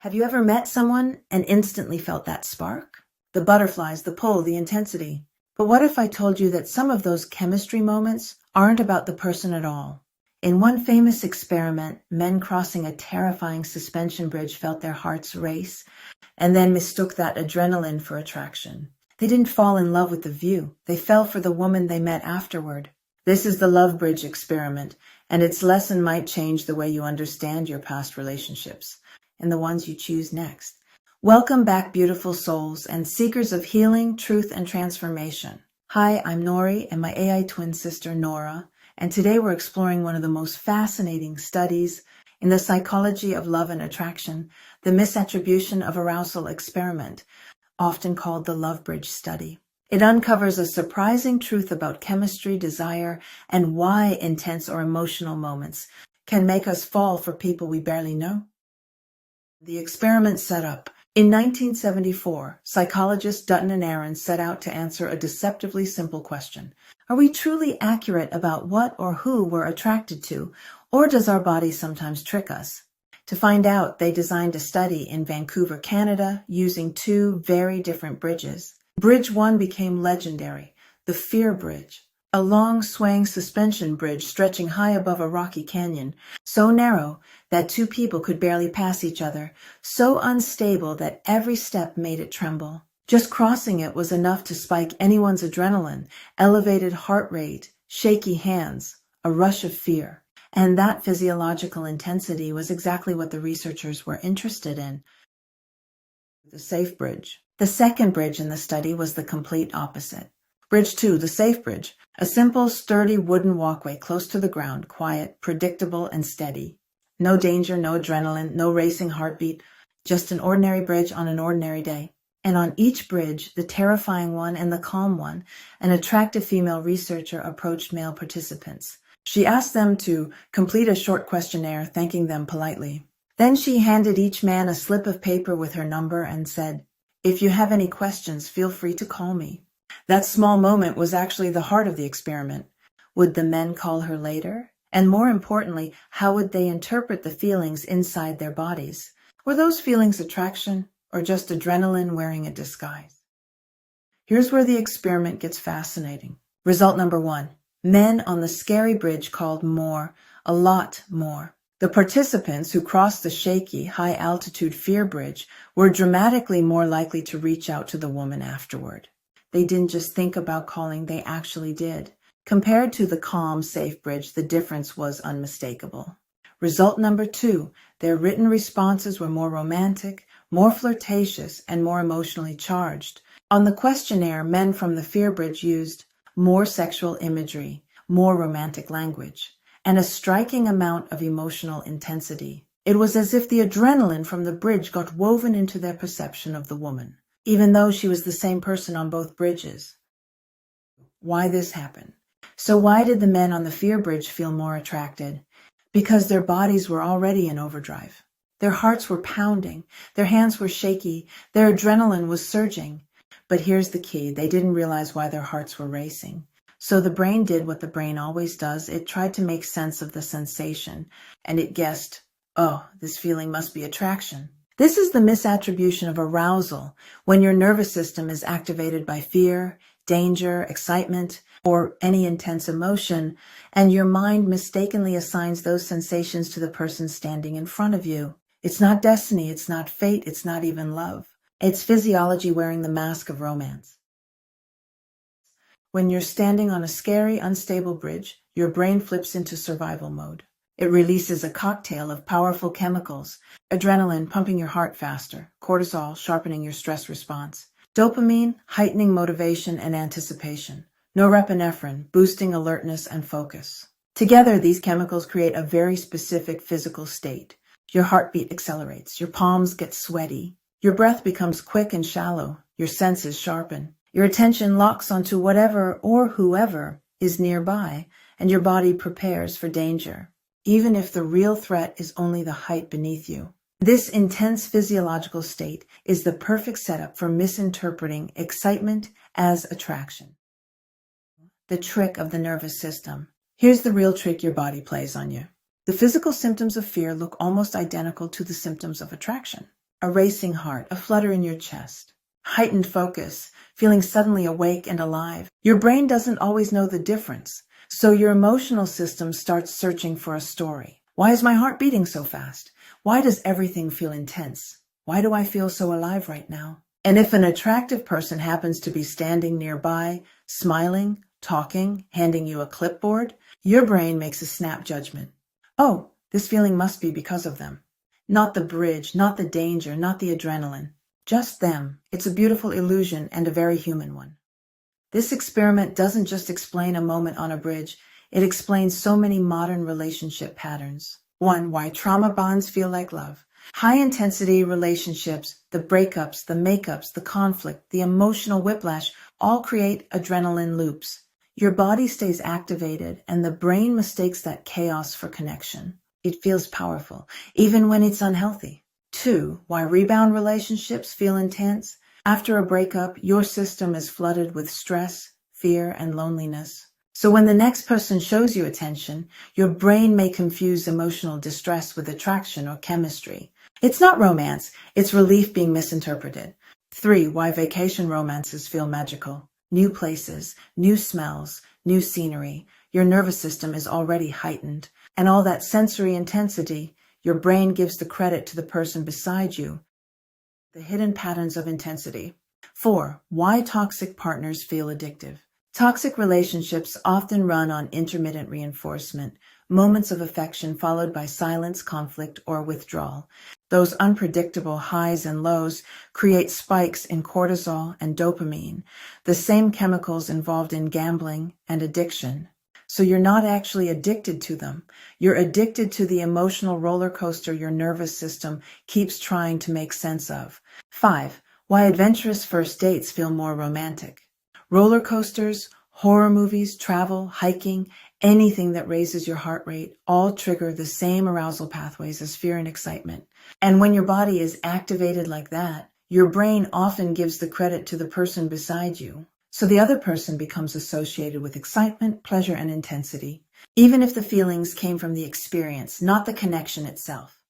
Have you ever met someone and instantly felt that spark? The butterflies, the pull, the intensity. But what if I told you that some of those chemistry moments aren't about the person at all? In one famous experiment, men crossing a terrifying suspension bridge felt their hearts race and then mistook that adrenaline for attraction. They didn't fall in love with the view. They fell for the woman they met afterward. This is the love bridge experiment, and its lesson might change the way you understand your past relationships and the ones you choose next. Welcome back, beautiful souls and seekers of healing, truth, and transformation. Hi, I'm Nori and my AI twin sister Nora, and today we're exploring one of the most fascinating studies in the psychology of love and attraction, the Misattribution of Arousal experiment, often called the Love Bridge study. It uncovers a surprising truth about chemistry, desire, and why intense or emotional moments can make us fall for people we barely know. The experiment setup. In 1974, psychologists Dutton and Aaron set out to answer a deceptively simple question. Are we truly accurate about what or who we're attracted to, or does our body sometimes trick us? To find out, they designed a study in Vancouver, Canada, using two very different bridges. Bridge 1 became legendary, the Fear Bridge, a long swaying suspension bridge stretching high above a rocky canyon, so narrow that two people could barely pass each other, so unstable that every step made it tremble. Just crossing it was enough to spike anyone's adrenaline, elevated heart rate, shaky hands, a rush of fear. And that physiological intensity was exactly what the researchers were interested in. The Safe Bridge. The second bridge in the study was the complete opposite. Bridge 2, the Safe Bridge, a simple, sturdy wooden walkway close to the ground, quiet, predictable, and steady. No danger, no adrenaline, no racing heartbeat, just an ordinary bridge on an ordinary day. And on each bridge, the terrifying one and the calm one, an attractive female researcher approached male participants. She asked them to complete a short questionnaire, thanking them politely. Then she handed each man a slip of paper with her number and said, "If you have any questions, feel free to call me." That small moment was actually the heart of the experiment. Would the men call her later? And more importantly, how would they interpret the feelings inside their bodies? Were those feelings attraction or just adrenaline wearing a disguise? Here's where the experiment gets fascinating. Result number 1. Men on the scary bridge called more, a lot more. The participants who crossed the shaky, high-altitude fear bridge were dramatically more likely to reach out to the woman afterward. They didn't just think about calling, they actually did. Compared to the calm, safe bridge, the difference was unmistakable. Result number 2, their written responses were more romantic, more flirtatious, and more emotionally charged. On the questionnaire, men from the fear bridge used more sexual imagery, more romantic language, and a striking amount of emotional intensity. It was as if the adrenaline from the bridge got woven into their perception of the woman, even though she was the same person on both bridges. Why this happened? So why did the men on the fear bridge feel more attracted? Because their bodies were already in overdrive. Their hearts were pounding, their hands were shaky, their adrenaline was surging. But here's the key, they didn't realize why their hearts were racing. So the brain did what the brain always does. It tried to make sense of the sensation, and it guessed, oh, this feeling must be attraction. This is the misattribution of arousal, when your nervous system is activated by fear, danger, excitement, or any intense emotion, and your mind mistakenly assigns those sensations to the person standing in front of you. It's not destiny, it's not fate, it's not even love. It's physiology wearing the mask of romance. When you're standing on a scary, unstable bridge, your brain flips into survival mode. It releases a cocktail of powerful chemicals, adrenaline pumping your heart faster, cortisol sharpening your stress response, dopamine heightening motivation and anticipation, norepinephrine boosting alertness and focus. Together, these chemicals create a very specific physical state. Your heartbeat accelerates, your palms get sweaty, your breath becomes quick and shallow, your senses sharpen, your attention locks onto whatever or whoever is nearby, and your body prepares for danger, even if the real threat is only the height beneath you. This intense physiological state is the perfect setup for misinterpreting excitement as attraction. The trick of the nervous system. Here's the real trick your body plays on you. The physical symptoms of fear look almost identical to the symptoms of attraction. a racing heart, a flutter in your chest, heightened focus, feeling suddenly awake and alive. Your brain doesn't always know the difference, so your emotional system starts searching for a story. Why is my heart beating so fast? Why does everything feel intense? Why do I feel so alive right now? And if an attractive person happens to be standing nearby, smiling, talking, handing you a clipboard, your brain makes a snap judgment. Oh, this feeling must be because of them. Not the bridge, not the danger, not the adrenaline. Just them. It's a beautiful illusion and a very human one. This experiment doesn't just explain a moment on a bridge, it explains so many modern relationship patterns. 1. Why trauma bonds feel like love. High-intensity relationships, the breakups, the makeups, the conflict, the emotional whiplash, all create adrenaline loops. Your body stays activated, and the brain mistakes that chaos for connection. It feels powerful, even when it's unhealthy. 2. Why rebound relationships feel intense. After a breakup, your system is flooded with stress, fear, and loneliness. So when the next person shows you attention, your brain may confuse emotional distress with attraction or chemistry. It's not romance, it's relief being misinterpreted. 3. Why vacation romances feel magical. New places, new smells, new scenery. Your nervous system is already heightened, and all that sensory intensity, your brain gives the credit to the person beside you. The hidden patterns of intensity. 4. Why toxic partners feel addictive. Toxic relationships often run on intermittent reinforcement, moments of affection followed by silence, conflict, or withdrawal. Those unpredictable highs and lows create spikes in cortisol and dopamine, the same chemicals involved in gambling and addiction. So you're not actually addicted to them. You're addicted to the emotional roller coaster your nervous system keeps trying to make sense of. 5. Why adventurous first dates feel more romantic. Roller coasters, horror movies, travel, hiking, anything that raises your heart rate all trigger the same arousal pathways as fear and excitement. And when your body is activated like that, your brain often gives the credit to the person beside you. So the other person becomes associated with excitement, pleasure, and intensity, even if the feelings came from the experience, not the connection itself.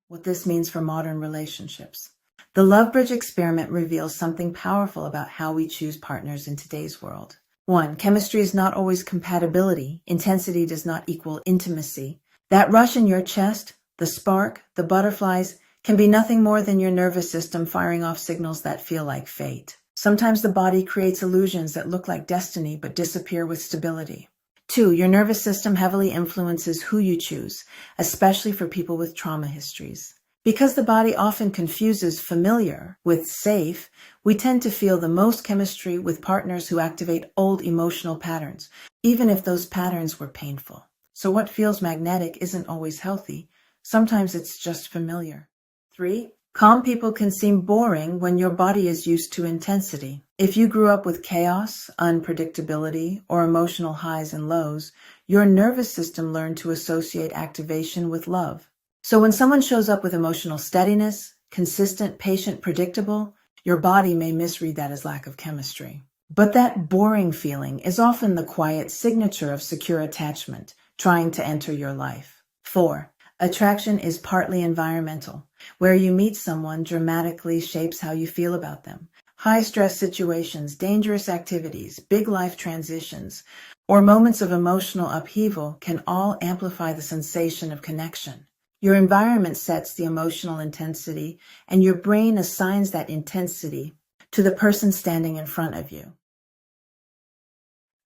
What this means for modern relationships. The Love Bridge experiment reveals something powerful about how we choose partners in today's world. 1. Chemistry is not always compatibility. Intensity does not equal intimacy. That rush in your chest, the spark, the butterflies, can be nothing more than your nervous system firing off signals that feel like fate. Sometimes the body creates illusions that look like destiny but disappear with stability. 2. Your nervous system heavily influences who you choose, especially for people with trauma histories. Because the body often confuses familiar with safe, we tend to feel the most chemistry with partners who activate old emotional patterns, even if those patterns were painful. So what feels magnetic isn't always healthy. Sometimes it's just familiar. 3. Calm people can seem boring when your body is used to intensity. If you grew up with chaos, unpredictability, or emotional highs and lows, your nervous system learned to associate activation with love. So when someone shows up with emotional steadiness, consistent, patient, predictable, your body may misread that as lack of chemistry. But that boring feeling is often the quiet signature of secure attachment, trying to enter your life. 4. Attraction is partly environmental. Where you meet someone dramatically shapes how you feel about them. High-stress situations, dangerous activities, big life transitions, or moments of emotional upheaval can all amplify the sensation of connection. Your environment sets the emotional intensity, and your brain assigns that intensity to the person standing in front of you.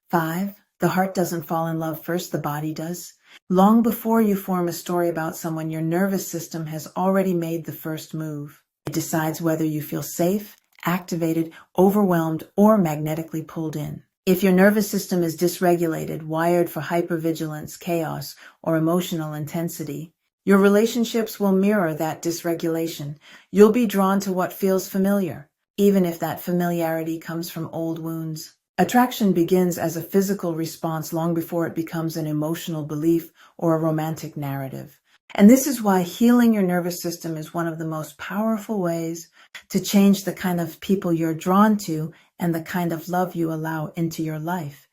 5. The heart doesn't fall in love first, the body does. Long before you form a story about someone, your nervous system has already made the first move. It decides whether you feel safe, activated, overwhelmed, or magnetically pulled in. If your nervous system is dysregulated, wired for hypervigilance, chaos, or emotional intensity, your relationships will mirror that dysregulation. You'll be drawn to what feels familiar, even if that familiarity comes from old wounds. Attraction begins as a physical response long before it becomes an emotional belief or a romantic narrative. And this is why healing your nervous system is one of the most powerful ways to change the kind of people you're drawn to and the kind of love you allow into your life.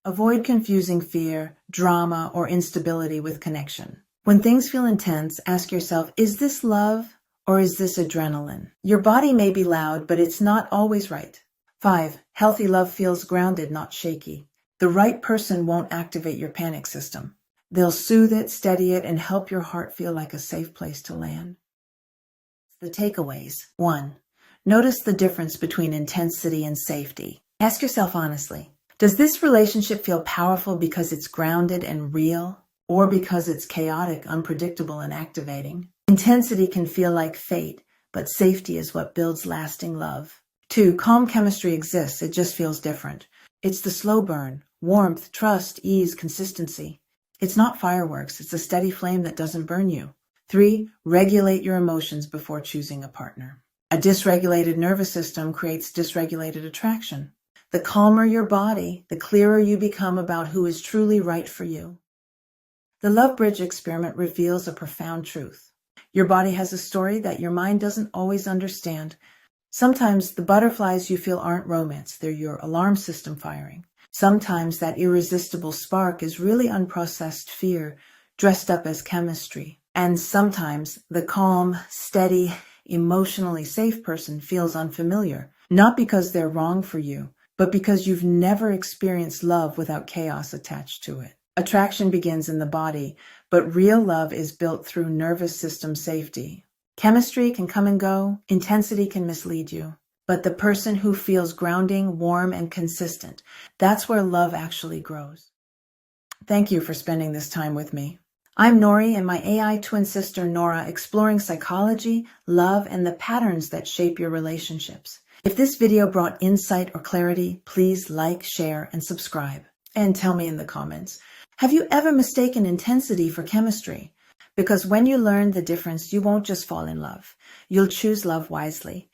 Avoid confusing fear, drama, or instability with connection. When things feel intense, ask yourself, is this love Or is this adrenaline? Your body may be loud, but it's not always right. 5. Healthy love feels grounded, not shaky. The right person won't activate your panic system. They'll soothe it, steady it, and help your heart feel like a safe place to land. The takeaways. 1. Notice the difference between intensity and safety. Ask yourself honestly, does this relationship feel powerful because it's grounded and real, or because it's chaotic, unpredictable, and activating? Intensity can feel like fate, but safety is what builds lasting love. 2. Calm chemistry exists, it just feels different. It's the slow burn, warmth, trust, ease, consistency. It's not fireworks, it's a steady flame that doesn't burn you. 3. Regulate your emotions before choosing a partner. A dysregulated nervous system creates dysregulated attraction. The calmer your body, the clearer you become about who is truly right for you. The Love Bridge experiment reveals a profound truth. Your body has a story that your mind doesn't always understand. Sometimes the butterflies you feel aren't romance, they're your alarm system firing. Sometimes that irresistible spark is really unprocessed fear dressed up as chemistry. And sometimes the calm, steady, emotionally safe person feels unfamiliar, not because they're wrong for you, but because you've never experienced love without chaos attached to it. Attraction begins in the body, but real love is built through nervous system safety. Chemistry can come and go, intensity can mislead you, but the person who feels grounding, warm, and consistent, that's where love actually grows. Thank you for spending this time with me. I'm Nori and my AI twin sister Nora, exploring psychology, love, and the patterns that shape your relationships. If this video brought insight or clarity, please like, share, and subscribe. And tell me in the comments, have you ever mistaken intensity for chemistry? Because when you learn the difference, you won't just fall in love. You'll choose love wisely.